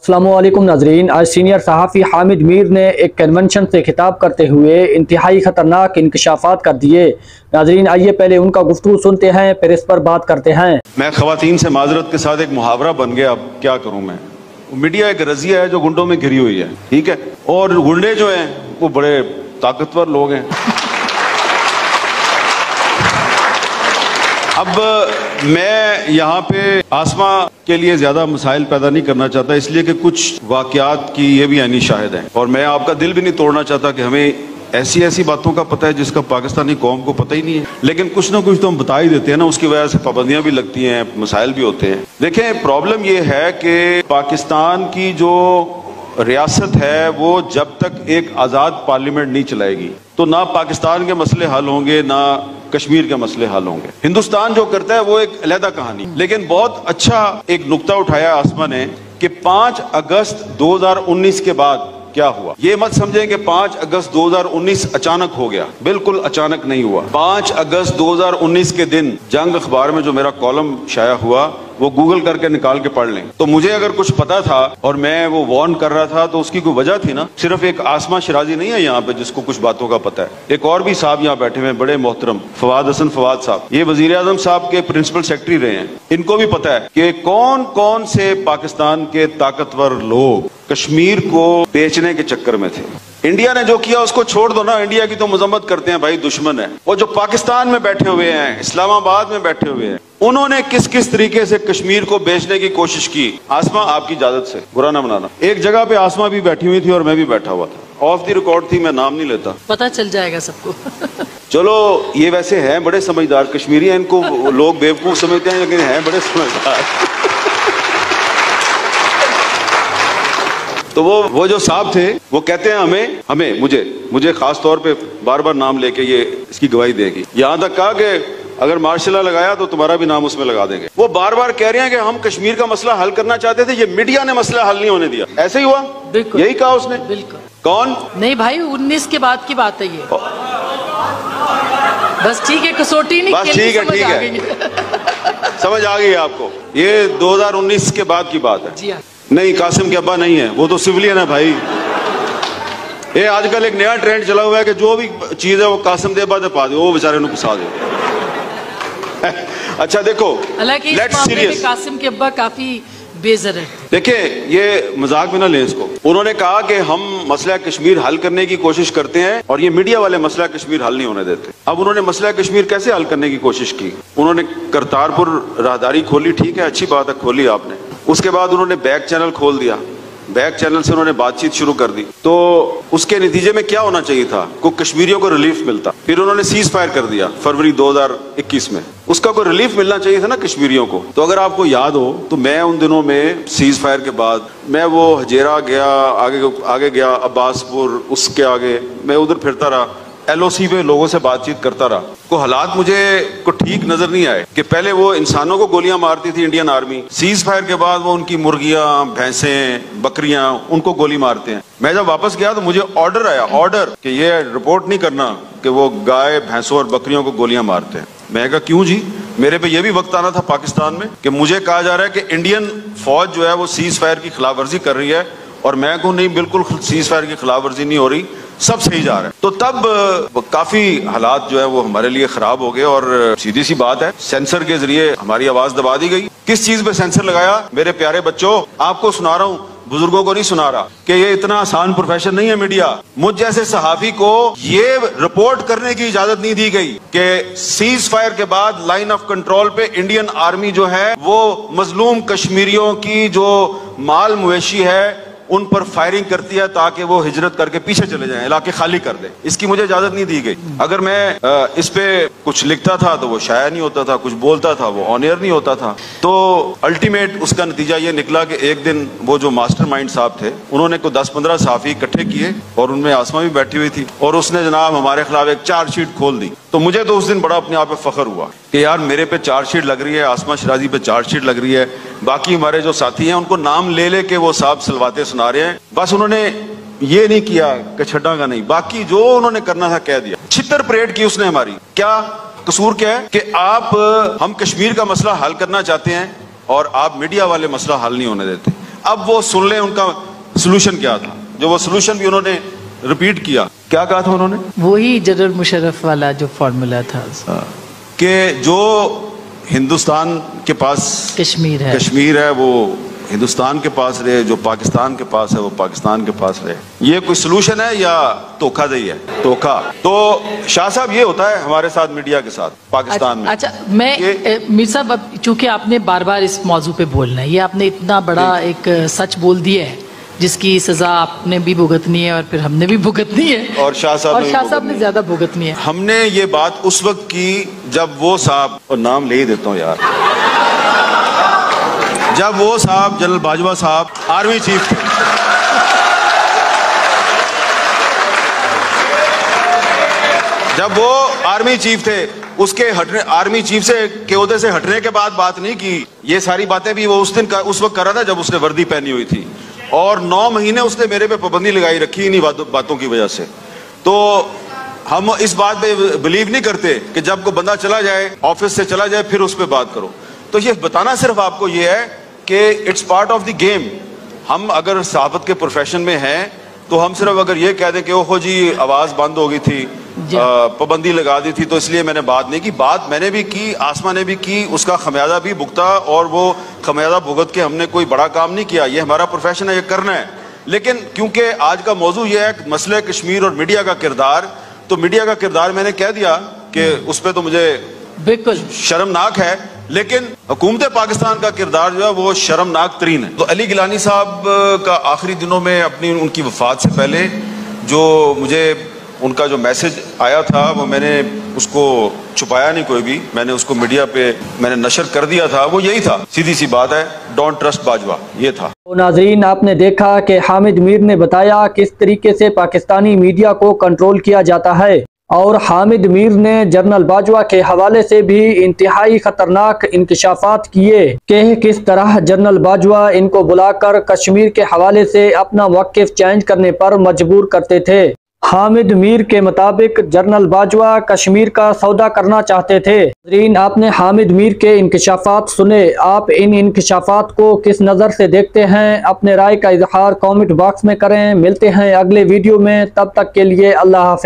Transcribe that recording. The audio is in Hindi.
अस्सलामुअलैकुम नाजरीन, आज सीनियर सहाफ़ी हामिद मीर ने एक कन्वेंशन से खिताब करते हुए इंतहाई ख़तरनाक इंकशाफात कर दिए। नाजरीन आइए पहले उनका गुफ्तगू सुनते हैं, फिर इस पर बात करते हैं। मैं ख़वातीन से माजरत के साथ एक मुहावरा बन गया, अब क्या करूँ मैं। मीडिया एक रज़िया है जो गुंडों में घिरी हुई है, ठीक है, और गुंडे जो हैं वो बड़े ताकतवर लोग हैं। अब मैं यहाँ पे आसमा के लिए ज्यादा मसाइल पैदा नहीं करना चाहता, इसलिए कि कुछ वाकयात की ये भी आनी शाहिद है, और मैं आपका दिल भी नहीं तोड़ना चाहता कि हमें ऐसी ऐसी बातों का पता है जिसका पाकिस्तानी कौम को पता ही नहीं है, लेकिन कुछ ना कुछ तो हम बता ही देते हैं ना, उसकी वजह से पाबंदियां भी लगती हैं, मसाइल भी होते हैं। देखें, प्रॉब्लम ये है कि पाकिस्तान की जो रियासत है वो जब तक एक आज़ाद पार्लियामेंट नहीं चलाएगी तो ना पाकिस्तान के मसले हल होंगे, ना कश्मीर के मसले हल होंगे। हिंदुस्तान जो करता है वो एक अलहदा कहानी, लेकिन बहुत अच्छा एक नुक्ता उठाया आसमा ने कि 5 अगस्त 2019 के बाद क्या हुआ। ये मत समझें कि 5 अगस्त 2019 अचानक हो गया, बिल्कुल अचानक नहीं हुआ। 5 अगस्त 2019 के दिन जंग अखबार में जो मेरा कॉलम शाया हुआ वो गूगल करके निकाल के पढ़ लें, तो मुझे अगर कुछ पता था और मैं वो वार्न कर रहा था तो उसकी कोई वजह थी ना। सिर्फ एक आसमा शिराजी नहीं है यहाँ पे जिसको कुछ बातों का पता है, एक और भी साहब यहाँ बैठे हुए हैं बड़े मोहतरम, फवाद हसन फवाद साहब, ये वजीर आजम साहब के प्रिंसिपल सेक्रेटरी रहे हैं, इनको भी पता है कि कौन कौन से पाकिस्तान के ताकतवर लोग कश्मीर को बेचने के चक्कर में थे। इंडिया ने जो किया उसको छोड़ दो ना, इंडिया की तो मजम्मत करते हैं भाई, दुश्मन है वो। जो पाकिस्तान में बैठे हुए हैं, इस्लामाबाद में बैठे हुए हैं, उन्होंने किस किस तरीके से कश्मीर को बेचने की कोशिश की। आसमा आपकी इजाजत से बुरा ना बनाना, एक जगह पे आसमा भी बैठी हुई थी और मैं भी बैठा हुआ था, ऑफ द रिकॉर्ड थी, मैं नाम नहीं लेता, पता चल जाएगा सबको। चलो ये वैसे हैं बड़े समझदार कश्मीरी हैं, इनको लोग बेवकूफ समझते हैं लेकिन हैं बड़े समझदार। तो वो जो साहब थे वो कहते हैं हमें मुझे खास तौर पे बार बार नाम लेके ये इसकी गवाही देगी, यहां तक कहा कि अगर मार्शल लगाया तो तुम्हारा भी नाम उसमें लगा देंगे। वो बार बार कह रहे हैं कि हम कश्मीर का मसला हल करना चाहते थे, ये मीडिया ने मसला हल नहीं होने दिया। ऐसे ही हुआ, बिल्कुल यही कहा उसने। बिल्कुल। कौन? नहीं भाई 19 के बाद की बात है ये। बस ठीक है, कसौटी नहीं, बस ठीक है समझ आ गई आपको। ये 2019 के बाद की बात है। जी हाँ। नहीं, कासिम के अब्बा नहीं है, वो तो सिविलियन है भाई। ये आजकल एक नया ट्रेंड चला हुआ है कि जो भी चीज है वो कासिम दे अब्बा दे पा दे, वो बेचारे को फंसा दे। अच्छा देखो, लेट्स सीरियस, कासिम के अब्बा काफी बेजर है। देखिए ये मजाक में ना लें इसको। उन्होंने कहा कि हम मसला कश्मीर हल करने की कोशिश करते हैं और ये मीडिया वाले मसला कश्मीर हल नहीं होने देते। अब उन्होंने मसला कश्मीर कैसे हल करने की कोशिश की? उन्होंने करतारपुर राहदारी खोली, ठीक है, अच्छी बात है, खोली आपने। उसके बाद उन्होंने बैक चैनल खोल दिया, बैक चैनल से उन्होंने बातचीत शुरू कर दी, तो उसके नतीजे में क्या होना चाहिए था? को कश्मीरियों को रिलीफ मिलता। फिर उन्होंने सीज फायर कर दिया फरवरी 2021 में, उसका कोई रिलीफ मिलना चाहिए था ना कश्मीरियों को। तो अगर आपको याद हो तो मैं उन दिनों में सीज फायर के बाद मैं वो हजेरा गया, आगे गया अब्बासपुर, उसके आगे मैं उधर फिरता रहा, LOC पे लोगों से बातचीत करता रहा। को हालात मुझे को ठीक नजर नहीं आए कि पहले वो इंसानों को गोलियां मारती थी इंडियन आर्मी, सीज फायर के बाद वो उनकी मुर्गियां, भैंसें, बकरियां, उनको गोली मारते हैं। मैं जब वापस गया तो मुझे ऑर्डर आया, ऑर्डर कि ये रिपोर्ट नहीं करना कि वो गाय, भैंसों और बकरियों को गोलियां मारते हैं। मैं कहा क्यों जी? मेरे पे ये भी वक्त आना था पाकिस्तान में कि मुझे कहा जा रहा है कि इंडियन फौज जो है वो सीज फायर की खिलाफ वर्जी कर रही है, और मैं कहूँ नहीं, बिल्कुल सीज फायर की खिलाफ वर्जी नहीं हो रही, सब सही जा रहा है। तो तब काफी हालात जो है वो हमारे लिए खराब हो गए, और सीधी सी बात है सेंसर के जरिए हमारी आवाज दबा दी गई। किस चीज पे सेंसर लगाया? मेरे प्यारे बच्चों, आपको सुना रहा हूँ, बुजुर्गों को नहीं सुना रहा, कि ये इतना आसान प्रोफेशन नहीं है मीडिया। मुझ जैसे सहाफी को ये रिपोर्ट करने की इजाजत नहीं दी गई कि सीज फायर के बाद लाइन ऑफ कंट्रोल पे इंडियन आर्मी जो है वो मजलूम कश्मीरियों की जो माल मवेशी है उन पर फायरिंग करती है ताकि वो हिजरत करके पीछे चले जाएं, इलाके खाली कर दे। इसकी मुझे इजाजत नहीं दी गई। अगर मैं इस पे कुछ लिखता था तो वो शाया नहीं होता था, कुछ बोलता था वो ऑन एयर नहीं होता था। तो अल्टीमेट उसका नतीजा ये निकला कि एक दिन वो जो मास्टरमाइंड साहब थे उन्होंने को 10-15 सहाफी इकट्ठे किए, और उनमें आसमा भी बैठी हुई थी, और उसने जनाब हमारे खिलाफ एक चार्जशीट खोल दी। तो मुझे तो उस दिन बड़ा अपने आप पे फख्र हुआ कि यार मेरे पे चार्जशीट लग रही है, आसमा शिराजी पे चार्जशीट लग रही है, बाकी हमारे जो साथी हैं उनको नाम ले ले के वो साहब सलवाते सुना रहे हैं। बस उन्होंने ये नहीं किया कि छड्डा का नहीं, बाकी जो उन्होंने करना था कह दिया। छितर परेड की उसने हमारी। क्या कसूर क्या है कि हम कश्मीर का मसला हल करना चाहते हैं और आप मीडिया वाले मसला हल नहीं होने देते। अब वो सुन लें उनका सोल्यूशन क्या था, जो वो सोल्यूशन भी उन्होंने रिपीट किया। क्या कहा था उन्होंने? वही जनरल मुशर्रफ वाला जो फॉर्मूला था कि जो हिंदुस्तान के पास कश्मीर है वो हिंदुस्तान के पास रहे, जो पाकिस्तान के पास है वो पाकिस्तान के पास रहे। ये कोई सोल्यूशन है या धोखाधड़ी है? धोखा। तो शाह साहब ये होता है हमारे साथ मीडिया के साथ पाकिस्तान में। अच्छा, मैं मीर साहब, अब चूंकि आपने बार बार इस मौजू पे बोलना है, ये आपने इतना बड़ा एक सच बोल दिया है जिसकी सजा आपने भी भुगतनी है और फिर हमने भी भुगतनी है और शाह साहब ने ज्यादा भुगतनी है। हमने ये बात उस वक्त की जब वो साहब, और नाम ले ही देता हूँ यार, जब वो साहब जनरल बाजवा साहब आर्मी चीफ थे। जब वो आर्मी चीफ थे, उसके हटने, आर्मी चीफ से के ओहदे से हटने के बाद बात नहीं की। ये सारी बातें भी वो उस वक्त कर रहा था जब उसने वर्दी पहनी हुई थी, और 9 महीने उसने मेरे पे पाबंदी लगाई रखी इन्हीं बातों की वजह से। तो हम इस बात पे बिलीव नहीं करते कि जब कोई बंदा चला जाए, ऑफिस से चला जाए, फिर उस पर बात करो। तो ये बताना सिर्फ आपको ये है कि it's part of the game. हम अगर सहाफत के प्रोफेशन में हैं तो हम सिर्फ अगर ये कह दें कि ओहो जी आवाज़ बंद हो गई थी, पाबंदी लगा दी थी, तो इसलिए मैंने बात नहीं की। बात मैंने भी की, आसमा ने भी की, उसका खमियाजा भी भुगता, और वो खमियाजा भुगत के हमने कोई बड़ा काम नहीं किया। ये हमारा प्रोफेशन है, ये करना है। लेकिन क्योंकि आज का मौजू ये है मसले कश्मीर और मीडिया का किरदार, तो मीडिया का किरदार मैंने कह दिया कि उस पर तो मुझे बिल्कुल शर्मनाक है, लेकिन हुकूमत पाकिस्तान का किरदार जो है वो शर्मनाक तरीन है। तो अली गिलानी साहब का आखिरी दिनों में अपनी उनकी वफात से पहले जो मुझे उनका जो मैसेज आया था वो मैंने उसको छुपाया नहीं कोई भी, मैंने उसको मीडिया पे मैंने नशर कर दिया था। वो यही था, सीधी सी बात है, डोंट ट्रस्ट बाजवा, ये था। तो नाजरीन, आपने देखा कि हामिद मीर ने बताया किस तरीके से पाकिस्तानी मीडिया को कंट्रोल किया जाता है, और हामिद मीर ने जनरल बाजवा के हवाले से भी इंतहाई खतरनाक इंकशाफात किए कि किस तरह जनरल बाजवा इनको बुलाकर कश्मीर के हवाले से अपना वक़्फ़ चेंज करने पर मजबूर करते थे। हामिद मीर के मुताबिक जनरल बाजवा कश्मीर का सौदा करना चाहते थे। नाज़रीन, आपने हामिद मीर के इंकशाफात सुने, आप इन इंकशाफात को किस नज़र से देखते हैं? अपने राय का इजहार कमेंट बॉक्स में करें। मिलते हैं अगले वीडियो में, तब तक के लिए अल्लाह हाफ़िज़।